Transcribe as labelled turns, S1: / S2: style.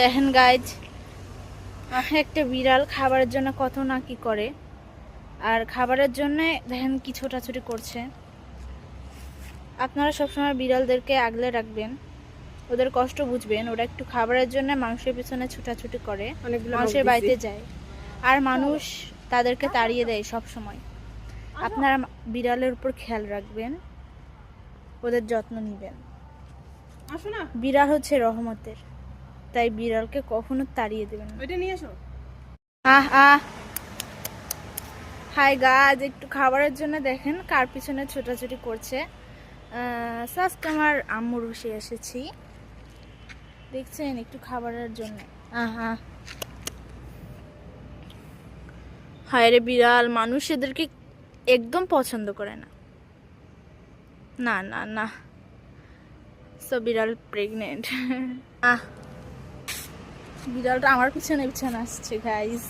S1: দেখেন গাইজ, একটা বিড়াল খাবারের জন্য কত না কি করে। আর খাবারের জন্য দেখেন কি ছোটাছুটি করছে। আপনারা সবসময় বিড়ালদেরকে আগলে রাখবেন, ওদের কষ্ট বুঝবেন। ওরা একটু খাবারের জন্য মানুষের পিছনে ছুটাছুটি করে, মানুষের বাড়িতে যায়, আর মানুষ তাদেরকে তাড়িয়ে দেয় সব সময়। আপনারা বিড়ালের উপর খেয়াল রাখবেন, ওদের যত্ন নেবেন। বিড়াল হচ্ছে রহমতের, তাই বিড়ালকে কখনো তাড়িয়ে দেবেন না।
S2: ওইটা নিয়ে এসো।
S1: হাই গাছ, একটু খাবারের জন্য দেখেন কার পিছনে ছোটাছুটি করছে। আজকে আমার আম্মুর বসে এসেছি, দেখছেন, একটু খাবারের জন্য। হায় রে, বিড়াল মানুষ এদেরকে একদম পছন্দ করে না। না না না, সো বিড়াল প্রেগনেন্ট। বিড়ালটা আমার পিছনে পিছনে আসছে গাইস।